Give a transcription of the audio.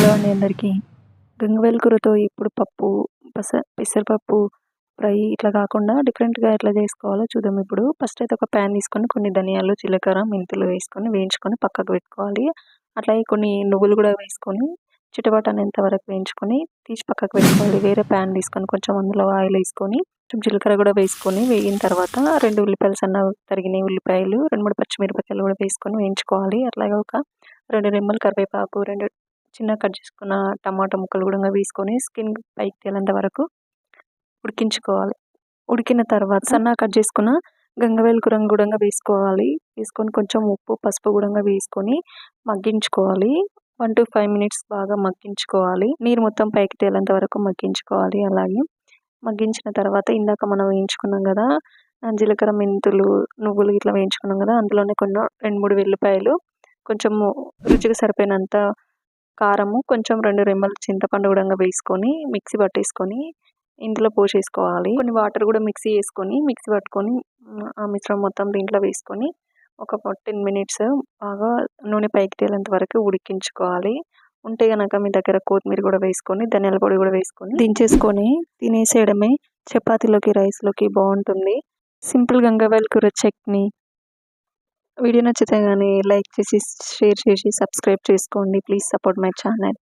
Hello అండి అందరికీ. గంగవాయల కూరతో ఇప్పుడు పప్పు, పెసరపప్పు ఫ్రై ఇట్లా కాకుండా డిఫరెంట్‌గా ఎట్లా చేసుకోవాలో చూద్దాం ఇప్పుడు. ఫస్ట్ అయితే ఒక ప్యాన్ తీసుకొని కొన్ని ధనియాలు, జీలకర్ర, మెంతులు వేసుకొని వేయించుకొని పక్కకు పెట్టుకోవాలి. అట్లాగే కొన్ని నువ్వులు కూడా వేసుకొని చిటపట అనేంత వరకు వేయించుకొని తీసి పక్కకు పెట్టుకోవాలి. వేరే ప్యాన్ తీసుకొని కొంచెం అందులో ఆయిల్ వేసుకొని కొంచెం జీలకర్ర కూడా వేసుకొని వేగిన తర్వాత 2 ఉల్లిపాయలు సన్నగా తరిగిన ఉల్లిపాయలు, 2, 3 పచ్చిమిరపకాయలు కూడా వేసుకొని వేయించుకోవాలి. అట్లాగే ఒక 2 రెమ్మలు కరివేపాకు, 2 చిన్నగా కట్ చేసుకున్న టమాటా ముక్కలు కూడా వేసుకొని స్కిన్ పైకి తేలేంత వరకు ఉడికించుకోవాలి. ఉడికిన తర్వాత సన్నగా కట్ చేసుకున్న గంగవాయల కూరను కూడా వేసుకోవాలి. వేసుకొని కొంచెం ఉప్పు, పసుపు కూడా వేసుకొని మగ్గించుకోవాలి. 1-5 మినిట్స్ బాగా మగ్గించుకోవాలి. నీరు మొత్తం పైకి తేలేంత వరకు మగ్గించుకోవాలి. అలాగే మగ్గించిన తర్వాత ఇందాక మనం వేయించుకున్నాం కదా, జీలకర్ర, మెంతులు, నువ్వులు ఇట్లా వేయించుకున్నాం కదా, అందులోనే కొన్ని 2, 3 వెల్లిపాయలు, కొంచెము రుచికి సరిపోయినంత కారము, కొంచెం 2 రెమ్మలు చింతపండు కూడా వేసుకొని మిక్సీ పట్టేసుకొని ఇందులో పోసేసుకోవాలి. కొన్ని వాటర్ కూడా మిక్సీ పట్టుకొని ఆ మిశ్రమం మొత్తం దీంట్లో వేసుకొని ఒక 10 మినిట్స్ బాగా నూనె పైకి తేలేంత వరకు ఉడికించుకోవాలి. ఉంటే గనక మీ దగ్గర కొత్తిమీర కూడా వేసుకొని ధనియాల పొడి కూడా వేసుకొని దించేసుకొని తినేసేయడమే. చపాతీలోకి, రైస్లోకి బాగుంటుంది. సింపుల్ గంగవాయల కూర చట్నీ. వీడియో నచ్చితే కానీ లైక్ చేసి, షేర్ చేసి, సబ్స్క్రైబ్ చేసుకోండి. Please support my channel.